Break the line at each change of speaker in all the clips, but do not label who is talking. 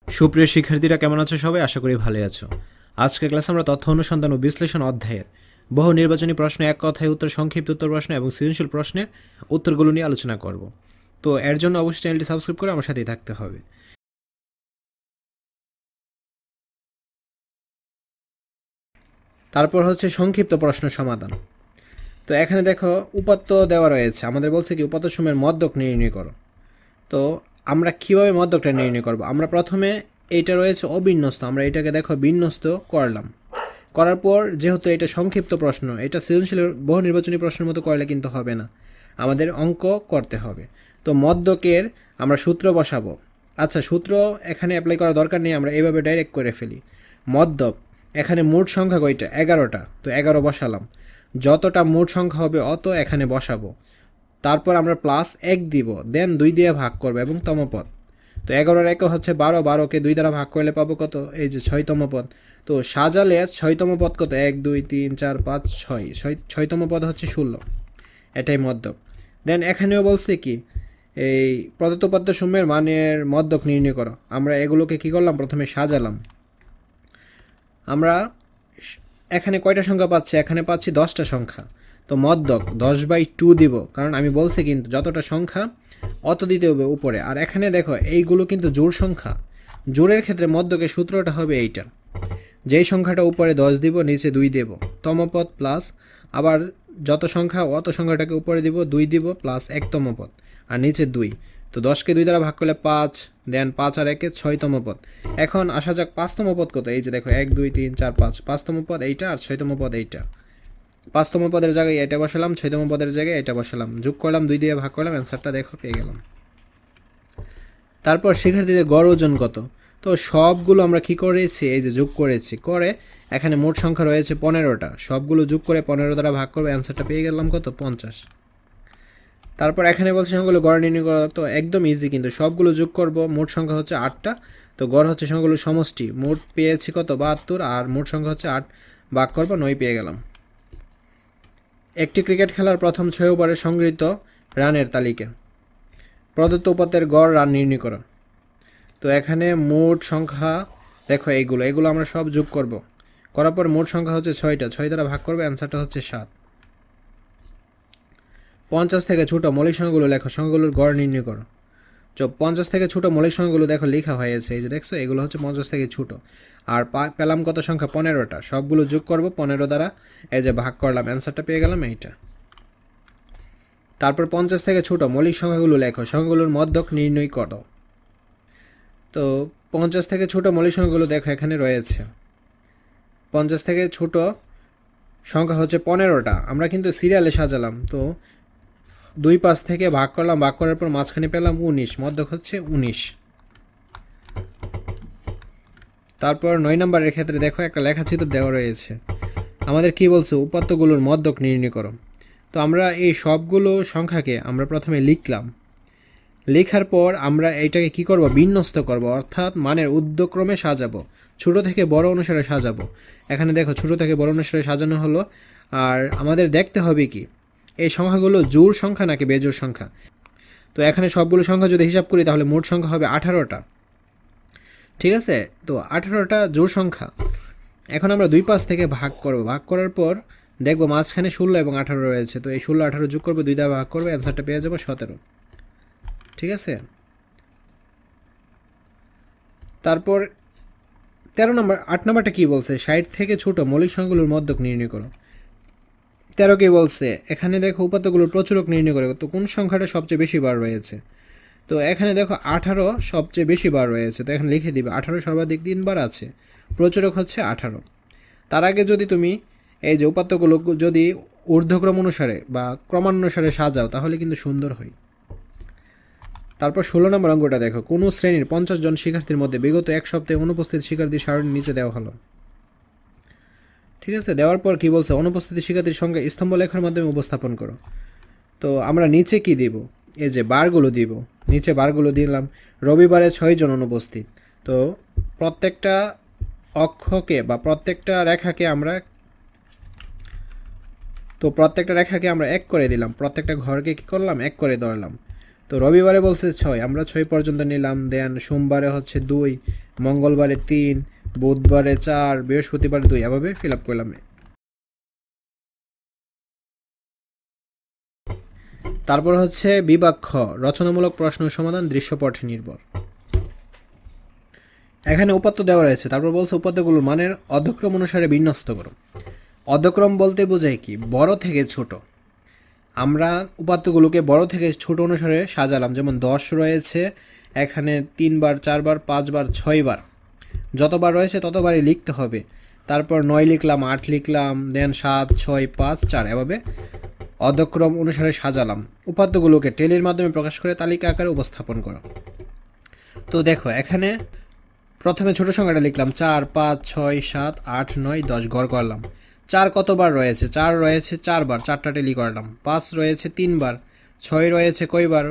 সুপ্রিয় শিক্ষার্থীরা কেমন আছো সবাই? আশা করি ভালো আছো। আজকের ক্লাসে আমরা তথ্য অনুসন্ধান ও বিশ্লেষণ অধ্যায়ের বহু নির্বাচনী প্রশ্ন, এক কথায় উত্তর, সংক্ষিপ্ত উত্তর প্রশ্ন এবং সৃজনশীল প্রশ্নের উত্তরগুলো নিয়ে আলোচনা করব। তো এর জন্য অবশ্যই চ্যানেলটি সাবস্ক্রাইব করে আমার সাথেই থাকতে হবে। তারপর হচ্ছে সংক্ষিপ্ত প্রশ্ন সমাধান। তো এখানে দেখো উপাত্ত দেওয়া রয়েছে, আমাদের বলছে কি উপাত্ত সমূহের মধ্যক নির্ণয় করো। তো আমরা কিভাবে মধ্যকটা নির্ণয় করব? আমরা প্রথমে এইটা রয়েছে অবিন্যস্ত, আমরা এটাকে দেখো বিন্যস্ত করলাম। করার পর যেহেতু এটা সংক্ষিপ্ত প্রশ্ন, এটা সৃজনশীল বহু নির্বাচনী প্রশ্নের মতো করলে কিন্তু হবে না, আমাদের অঙ্ক করতে হবে। তো মধ্যকের আমরা সূত্র বসাবো। আচ্ছা, সূত্র এখানে অ্যাপ্লাই করার দরকার নেই, আমরা এইভাবে ডাইরেক্ট করে ফেলি। মধ্যক, এখানে মোট সংখ্যা কয়টা? 11টা, তো 11 বসালাম। যতটা মোট সংখ্যা হবে অত এখানে বসাবো। তারপর আমরা প্লাস 1 দিব, দেন 2 দিয়ে ভাগ করবো এবং তমপদ। তো 11-এর একে হচ্ছে 12, 12কে 2 দ্বারা ভাগ করলে পাবো কত? এই যে 6তম পদ। তো সাজালে 6তম পদ কত? 1 2 3 4 5 6, 6তম পদ হচ্ছে 16। এটাই মধ্যক। দেন এখানেও বলছে কি এই প্রদত্ত পদ্যসমূহের মানের মধ্যক নির্ণয় করো। আমরা এগুলোকে কি করলাম? প্রথমে সাজালাম। আমরা এখানে কয়টা সংখ্যা পাচ্ছি? এখানে পাচ্ছি 10টা সংখ্যা। তো মধ্যক 10/2 দিব, কারণ আমি বলছি কিন্তু যতটা সংখ্যা অত দিতে হবে উপরে। আর এখানে দেখো এইগুলো কিন্তু জোড় সংখ্যা, জোড়ের ক্ষেত্রে মধ্যকের সূত্রটা হবে এইটা, যেই সংখ্যাটা উপরে 10 দিব, নিচে 2 দেব, তমপদ প্লাস আবার যত সংখ্যা অত সংখ্যাটাকে উপরে দিব, 2 দিব প্লাস 1তম পদ আর নিচে 2। তো 10কে 2 দ্বারা ভাগ করলে 5, দেন 5 আর 1 6তম পদ। এখন আসা যাক 5তম পদ কত? এই যে দেখো 1 2 3 4 5, 5তম পদ এইটা আর 6তম পদ এইটা। 5তম পদের জায়গায় এটা বসালাম, 6তম পদের জায়গায় এটা বসালাম, যোগ করলাম, 2 দিয়ে ভাগ করলাম, অ্যান্সারটা দেখো পেয়ে গেলাম। তারপর শিক্ষার্থীদের গড় ওজন কত? তো সবগুলো আমরা কি করেছি? এই যে যোগ করেছি, করে এখানে মোট সংখ্যা রয়েছে 15টা, সবগুলো যোগ করে 15 দ্বারা ভাগ করবে, অ্যান্সারটা পেয়ে গেলাম কত? 50। তারপর এখানে বলছে সংখ্যাগুলো গড় নির্ণয় করা। তো একদম ইজি, কিন্তু সবগুলো যোগ করব, মোট সংখ্যা হচ্ছে 8টা। তো গড় হচ্ছে সংখ্যাগুলো সমষ্টি, মোট পেয়েছি কত? 72, আর মোট সংখ্যা হচ্ছে 8, ভাগ করবো 9 পেয়ে গেলাম। একটি ক্রিকেট খেলার প্রথম 6 ওভারে সংগৃহীত রানের তালিকা। প্রদত্ত উপাত্তের গড় রান নির্ণয় করো। তো এখানে মোট সংখ্যা দেখো এগুলো আমরা সব যোগ করব, করার পর মোট সংখ্যা হচ্ছে 6টা, 6 দ্বারা ভাগ করবে, অ্যান্সারটা হচ্ছে 7। 50 থেকে ছোট মৌলিক সংখ্যাগুলো লেখো, সংখ্যাগুলোর গড় নির্ণয় করো। 50 থেকে ছোট মৌলিক সংখ্যাগুলো দেখো লেখা হয়েছে, এই যে দেখছো এগুলো হচ্ছে 50 থেকে ছোট। আর পেলাম কত সংখ্যা? 15টা, সবগুলো যোগ করব 15 দ্বারা, এই যে ভাগ করলাম, অ্যান্সারটা পেয়ে গেলাম এইটা। তারপর 50 থেকে ছোট মৌলিক সংখ্যাগুলো লেখো, সংখ্যাগুলোর মধ্যক নির্ণয় করো। তো 50 থেকে ছোট মৌলিক সংখ্যাগুলো দেখো এখানে রয়েছে। 50 থেকে ছোট সংখ্যা হচ্ছে 15টা, আমরা কিন্তু সিরিয়ালে সাজালাম। তো 2 5 থেকে ভাগ করলাম, ভাগ করার পর মাঝখানে পেলাম 19, মধ্যক হচ্ছে 19। তারপর 9 নম্বরের ক্ষেত্রে দেখো একটা লেখাচিত্র দেওয়া রয়েছে, আমাদের কি বলছে? উপাত্তগুলোর মধ্যক নির্ণয় করো। তো আমরা এই সবগুলো সংখ্যাকে আমরা প্রথমে লিখলাম, লেখার পর আমরা এইটাকে কি করব? বিন্যস্ত করব, অর্থাৎ মানের ঊর্ধ্বক্রমে সাজাবো, ছোট থেকে বড় অনুসারে সাজাবো। এখানে দেখো ছোট থেকে বড় অনুসারে সাজানো হলো। আর আমাদের দেখতে হবে কি এই সংখ্যাগুলো জোড় সংখ্যা নাকি বেজোড় সংখ্যা। তো এখানে সবগুলো সংখ্যা যদি হিসাব করি তাহলে মোট সংখ্যা হবে 18টা, ঠিক আছে? তো 18টা জোড় সংখ্যা। এখন আমরা 2 5 থেকে ভাগ করব, ভাগ করার পর দেখবো মাঝখানে 16 এবং 18 রয়েছে। তো এই 16 18 যোগ করবো, 2 দ্বারা ভাগ করবো, অ্যান্সারটা পেয়ে যাবো 17, ঠিক আছে? তারপর 8 নম্বরটা কি বলছে? 60 থেকে ছোট মৌলিক সংখ্যাগুলোর মধ্যক নির্ণয় করো। 13 কি বলছে? এখানে দেখো উপাত্তগুলোর প্রচুরক নির্ণয় করে। তো কোন সংখ্যাটা সবচেয়ে বেশি বার রয়েছে? তো এখানে দেখো 18 সবচেয়ে বেশি বার রয়েছে, তো এখানে লিখে দিবে 18 সর্বাধিক 3 বার আছে, প্রচুরক হচ্ছে 18। তার আগে যদি তুমি এই যে উপাত্তগুলো যদি ঊর্ধ্বক্রম অনুসারে বা ক্রমানুসারে সাজাও তাহলে কিন্তু সুন্দর হয়। তারপর 16 নম্বর অঙ্কটা দেখো, কোন শ্রেণীর 50 জন শিক্ষার্থীর মধ্যে বিগত এক সপ্তাহে অনুপস্থিত শিক্ষার্থীর সারণী নিচে দেওয়া হলো, ঠিক আছে? দেওয়ার পর কি বলছে? অনুপস্থিত শিক্ষার্থীর সংখ্যা স্তম্ভ লেখার মাধ্যমে উপস্থাপন করো। তো আমরা নিচে কি দিব? এই যে বারগুলো দিব, নিচে বারগুলো দিলাম। রবিবারে 6 জন অনুপস্থিত। তো প্রত্যেকটা অক্ষকে বা প্রত্যেকটা রেখাকে আমরা এক করে দিলাম, প্রত্যেকটা ঘরকে কি করলাম? এক করে ধরলাম। তো রবিবারে বলছে 6, আমরা 6 পর্যন্ত নিলাম। দেন সোমবারে হচ্ছে 2, মঙ্গলবারে 3, বুধবারে 4, বৃহস্পতিবারে 2, এভাবে ফিল আপ করলাম। তারপর হচ্ছে বিভাগ খ, রচনামূলক প্রশ্ন সমাধান দৃশ্যপট নির্ভর। এখানে উপাত্ত দেওয়া রয়েছে, তারপর বলছে উপাত্তগুলোর মানের অধক্রম অনুসারে বিন্যস্ত করো। অধক্রম বলতে বোঝায় কি, বড় থেকে ছোট। আমরা উপাত্তগুলোকে বড় থেকে ছোট অনুসারে সাজালাম। যেমন 10 রয়েছে এখানে 3 বার, 4 বার, 5 বার, 6 বার, যতবার রয়েছে ততবারই লিখতে হবে। তারপর 9 লিখলাম, 8 লিখলাম, দেন 7, 6, 5, 4, এভাবে অধক্রম অনুসারে সাজালাম। উপাত্তগুলোকে টেলির মাধ্যমে প্রকাশ করে তালিকা আকারে উপস্থাপন করো। তো দেখো এখানে প্রথমে ছোট সংখ্যাটা লিখলাম 4, 5, 6, 7, 8, 9, 10, গড় করলাম। 4 কতবার রয়েছে? 4 রয়েছে 4 বার, 4টা টেলি করলাম। 5 রয়েছে 3 বার, 6 রয়েছে কয়বার?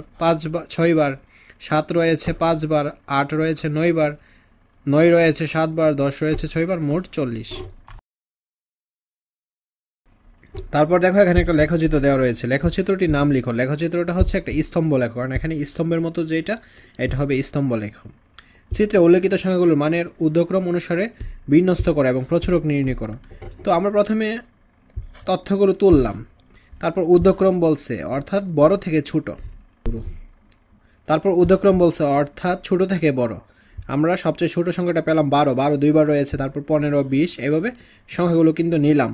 6 বার। 7 রয়েছে 5 বার, 8 রয়েছে 9 বার, 9 রয়েছে 7 বার, 10 রয়েছে 6 বার, মোট 40। তারপর দেখো এখানে একটা লেখচিত্র দেওয়া রয়েছে, লেখচিত্রটির নাম লিখো। লেখচিত্রটা হচ্ছে একটা স্তম্ভ লেখ, কারণ এখানে স্তম্ভের মতো যেটা, এটা হবে স্তম্ভ লেখ। চিত্রে উল্লেখিত সংখ্যাগুলোর মানের ঊর্ধ্বক্রম অনুসারে বিন্যস্ত করো এবং প্রচুরক নির্ণয় করো। তো আমরা প্রথমে তথ্যগুলো তুললাম, তারপর ঊর্ধ্বক্রম বলছে অর্থাৎ বড় থেকে ছোট, তারপর ঊর্ধ্বক্রম বলছে অর্থাৎ ছোট থেকে বড়। আমরা সবচেয়ে ছোট সংখ্যাটা পেলাম 12, 12 2 বার রয়েছে, তারপর 15, 20, এভাবে সংখ্যাগুলো কিন্তু নিলাম।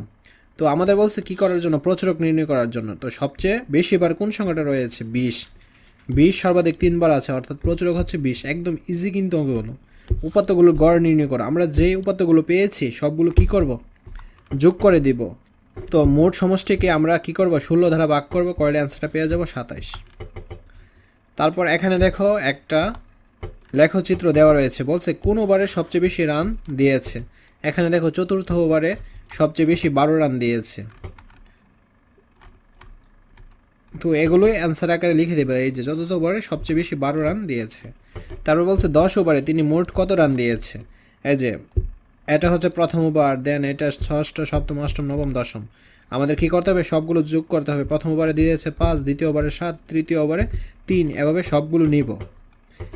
তো আমাদের বলছে কি করার জন্য? প্রচুরক নির্ণয় করার জন্য। তো সবচেয়ে বেশি বার কোন সংখ্যাটা রয়েছে? 20, 20 সর্বাধিক 3 বার আছে, অর্থাৎ প্রচুরক হচ্ছে 20। একদম ইজি কিন্তু অঙ্কগুলো। উপাত্তগুলোর গড় নির্ণয় করো। আমরা যে উপাত্তগুলো পেয়েছি সবগুলো কি করব? যোগ করে দিব। তো মোট সমষ্টিকে আমরা কি করব? 16 দ্বারা ভাগ করব, করলে অ্যান্সারটা পেয়ে যাব 27। তারপর এখানে দেখো একটা লেখচিত্র দেওয়া রয়েছে, বলছে কোন ওভারে সবচেয়ে বেশি রান দিয়েছে। এখানে দেখো চতুর্থ ওভারে সবচেয়ে বেশি 12 রান দিয়েছে। তো এগুলোই অ্যান্সার আকারে লিখে দেবে, এই যে চতুর্থ ওভারে সবচেয়ে বেশি 12 রান দিয়েছে। তারপর বলছে 10 ওভারে তিনি মোট কত রান দিয়েছে। এই যে এটা হচ্ছে প্রথম ওভার, দেন এটা ষষ্ঠ, সপ্তম, অষ্টম, নবম, দশম। আমাদের কি করতে হবে? সবগুলো যোগ করতে হবে। প্রথম ওভারে দিয়েছে 5, দ্বিতীয় ওভারে 7, তৃতীয় ওভারে 3, এভাবে সবগুলো নিব।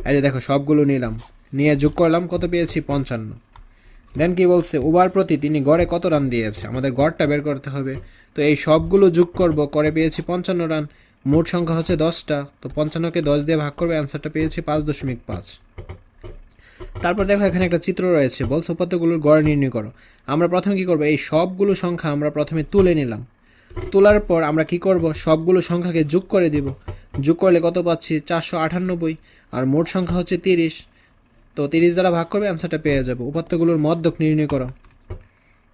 এই যে দেখো সবগুলো নিলাম, নিয়ে যোগ করলাম, কত পেয়েছি? 55। দেন কি বলছে? ওভার প্রতি তিনি গড়ে কত রান দিয়েছে, আমাদের গড়টা বের করতে হবে। তো এই সবগুলো যোগ করব, করে পেয়েছি 55 রান। মোট সংখ্যা হচ্ছে 10টা, তো 55কে 10 দিয়ে ভাগ করবে, অ্যান্সারটা পেয়েছি 5.5। তারপর দেখো এখানে একটা চিত্র রয়েছে, বলছে উপাত্তগুলোর গড় নির্ণয় করো। আমরা প্রথমে কি করব? এই সবগুলো সংখ্যা আমরা প্রথমে তুলে নিলাম। তোলার পর আমরা কি করব? সবগুলো সংখ্যাকে যোগ করে দিব। যোগ করলে কত পাচ্ছি? 498। আর মোট সংখ্যা হচ্ছে 30, তো 30 দ্বারা ভাগ করবে, অ্যান্সারটা পেয়ে যাবো। উপাত্তগুলোর মধ্যক নির্ণয় করো।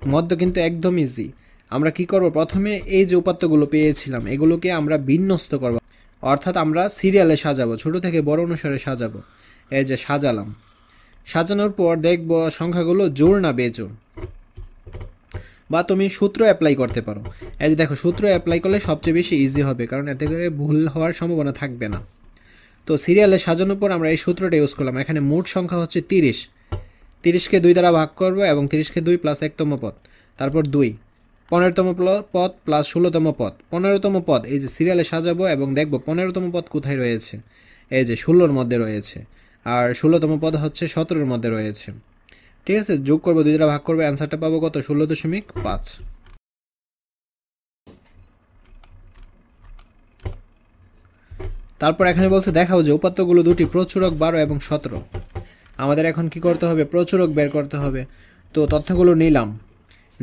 মধ্য কিন্তু একদম ইজি। আমরা কি করব? প্রথমে এই যে উপাত্তগুলো পেয়েছিলাম এগুলোকে আমরা বিন্যস্ত করব, অর্থাৎ আমরা সিরিয়ালে সাজাবো, ছোট থেকে বড় অনুসারে সাজাবো। এই যে সাজালাম, সাজানোর পর দেখব সংখ্যাগুলো জোড় না বেজোড়, বা তুমি সূত্র অ্যাপ্লাই করতে পারো। এই যে দেখো সূত্র অ্যাপ্লাই করলে সবচেয়ে বেশি ইজি হবে, কারণ এতে করে ভুল হওয়ার সম্ভাবনা থাকবে না। তো সিরিয়ালে সাজানোর পর আমরা এই সূত্রটা ইউজ করলাম। এখানে মোট সংখ্যা হচ্ছে 30, 30কে 2 দ্বারা ভাগ করব এবং 30কে 2 প্লাস 1তম পদ, তারপর 2, 15তম পদ প্লাস 16তম পদ, 15তম পদ। এই যে সিরিয়ালে সাজাবো এবং দেখব 15তম পদ কোথায় রয়েছে। এই যে 16-র মধ্যে রয়েছে, আর 16তম পদ হচ্ছে 17-র মধ্যে রয়েছে। ঠিক আছে, যোগ করবো, 2 দ্বারা ভাগ করবে, অ্যান্সারটা পাবো কত? 16.5। তারপর এখানে বলছে দেখাও যে উপাত্তগুলো দুটি প্রচুরক 12 এবং 17। আমাদের এখন কি করতে হবে? প্রচুরক বের করতে হবে। তো তথ্যগুলো নিলাম,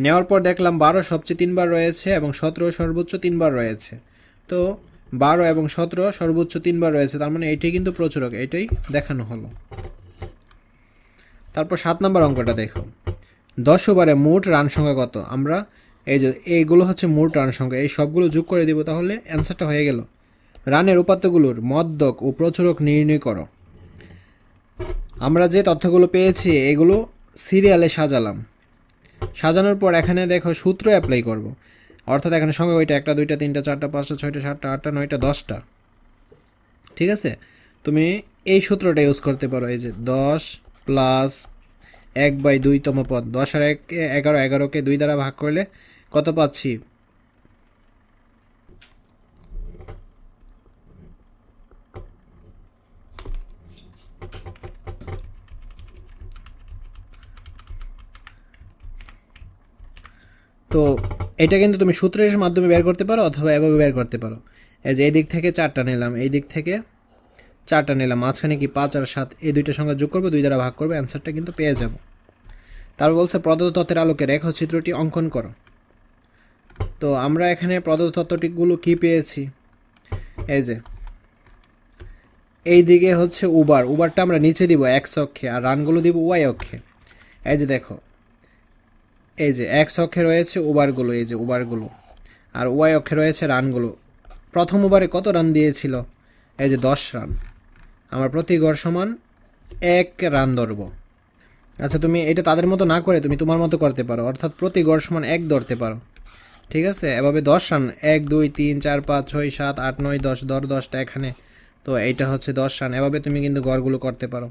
নেওয়ার পর দেখলাম 12 সবচেয়ে 3 বার রয়েছে এবং 17 সর্বোচ্চ 3 বার রয়েছে। তো 12 এবং 17 সর্বোচ্চ 3 বার রয়েছে, তার মানে এটাই কিন্তু প্রচুরক, এটাই দেখানো হলো। তারপর 7 নম্বর অঙ্কটা দেখো, 10 ওভারে মোট রান সংখ্যা কত। আমরা এই যে এইগুলো হচ্ছে মোট রান সংখ্যা, এই সবগুলো যোগ করে দিব, তাহলে অ্যান্সারটা হয়ে গেল। রানের উপাত্তগুলোর মধ্যক ও প্রচুরক নির্ণয় করো। আমরা যে তথ্যগুলো পেয়েছি এগুলো সিরিয়ালে সাজালাম, সাজানোর পর এখানে দেখো সূত্র অ্যাপ্লাই করব, অর্থাৎ এখানে সংখ্যা ওইটা 1টা 2টা 3টা 4টা 5টা 6টা 7টা 8টা 9টা 10টা। ঠিক আছে, তুমি এই সূত্রটা ইউজ করতে পারো। এই যে 10 প্লাস 1/2তম পদ, 10 আর 1 11, 11কে 2 দ্বারা ভাগ করলে কত পাচ্ছি? তো এটা কিন্তু তুমি সূত্রের মাধ্যমে বের করতে পারো অথবা এভাবে বের করতে পারো। এই যে এই দিক থেকে 4টা নিলাম, এই দিক থেকে 4টা নিলাম, মাঝখানে কি 5 আর 7 এই দুইটা সংখ্যা যোগ করবো, 2 দ্বারা ভাগ করবো, অ্যান্সারটা কিন্তু পেয়ে যাব। তারপর বলছে প্রদত্ত তথ্যের আলোকে রেখাচিত্রটি অঙ্কন করো। তো আমরা এখানে প্রদত্ত তথ্যটিগুলো কি পেয়েছি, এই যে এই দিকে হচ্ছে উবারটা আমরা নিচে দিব এক্স অক্ষে আর রানগুলো দিব ওয়াই অক্ষে। এই যে দেখো, এই যে এক্স অক্ষে রয়েছে উবারগুলো, এই যে উবারগুলো, আর ওয়াই অক্ষে রয়েছে রানগুলো। প্রথম ওভারে কত রান দিয়েছিল, এই যে 10 রান। আমার প্রতি গড় সমান 1 রান ধরবো। আচ্ছা, তুমি এটা তাদের মতো না করে তুমি তোমার মতো করতে পারো, অর্থাৎ প্রতি গড় সমান 1 ধরতে পারো। ঠিক আছে, এভাবে 10 রান, 1 2 3 4 5 6 7 8 9 10, ধর 10টা এখানে, তো এইটা হচ্ছে 10 রান। এভাবে তুমি কিন্তু গড়গুলো করতে পারো।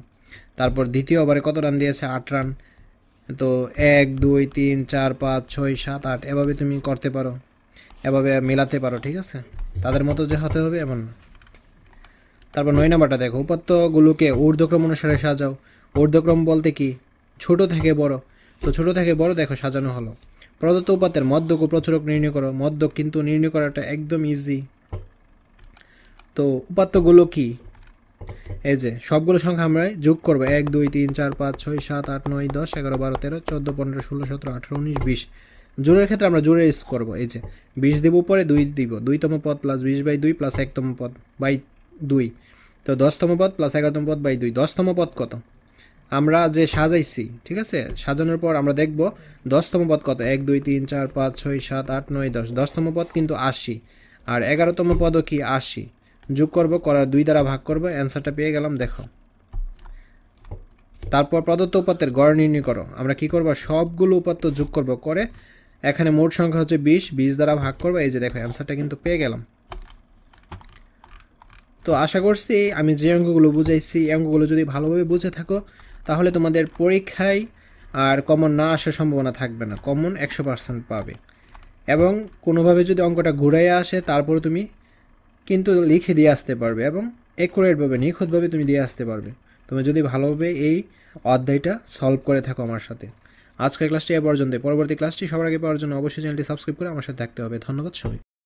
তারপর দ্বিতীয় ওভারে কত রান দিয়েছে, 8 রান, তো 1 2 3 4 5 6 7 8, এভাবে তুমি করতে পারো, এভাবে মেলাতে পারো। ঠিক আছে, তাদের মতো যে হতে হবে এমন না। তারপর 9 নাম্বারটা দেখো, উপাত্তগুলোকে ঊর্ধ্বক্রম অনুসারে সাজাও। ঊর্ধ্বক্রম বলতে কি, ছোট থেকে বড়, তো ছোট থেকে বড় দেখো সাজানো হলো। প্রদত্ত উপাত্তের মধ্যক ও প্রচুরক নির্ণয় করো। মধ্যক কিন্তু নির্ণয় করাটা একদম ইজি। তো উপাত্তগুলো কি, এই যে সবগুলো সংখ্যা আমরা যোগ করবো, 1 2 3 4 5 6 7 8 9 10 11 12 13 14 15 16 17 18 19 20। জোড়ের ক্ষেত্রে আমরা জোড়ে ইউজ করবো। এই যে 20 দিব উপরে, 2 দিব, 2তম পদ প্লাস 20/2 প্লাস 1তম পদ বাই 2, তো 10তম পদ প্লাস 11তম পদ বাই 2। 10তম পদ কত, আমরা যে সাজাইছি, ঠিক আছে, সাজানোর পর আমরা দেখব 10তম পদ কত, 1 2 3 4 5 6 7 8 9 10। 10তম পদ কিন্তু 80, আর 11তম পদও কি 80। যোগ করব, করার 2 দ্বারা ভাগ করব, অ্যান্সারটা পেয়ে গেলাম। দেখো, তারপর প্রদত্ত উপাত্তের গড় নির্ণয় করো। আমরা কি করব, সবগুলো উপাত্ত যোগ করব, করে এখানে মোট সংখ্যা হচ্ছে 20, 20 দ্বারা ভাগ করব। এই যে দেখো, অ্যান্সারটা কিন্তু পেয়ে গেলাম। তো আশা করছি আমি যে অঙ্কগুলো বুঝাইছি, এই অঙ্কগুলো যদি ভালোভাবে বুঝে থাকো তাহলে তোমাদের পরীক্ষায় আর কমন না আসার সম্ভাবনা থাকবে না, কমন 100% পাবে। এবং কোনোভাবে যদি অঙ্কটা ঘুরাইয়া আসে তারপরে তুমি কিন্তু লিখে দিয়ে আসতে পারবে, এবং অ্যাকুরেটভাবে নিখুঁতভাবে তুমি দিয়ে আসতে পারবে, তুমি যদি ভালোভাবে এই অধ্যায়টা সলভ করে থাকো আমার সাথে। আজকের ক্লাসটি এ পর্যন্ত। পরবর্তী ক্লাসটি সবার আগে পাওয়ার জন্য অবশ্যই চ্যানেলটি সাবস্ক্রাইব করে আমার সাথে থাকতে হবে। ধন্যবাদ সবাই।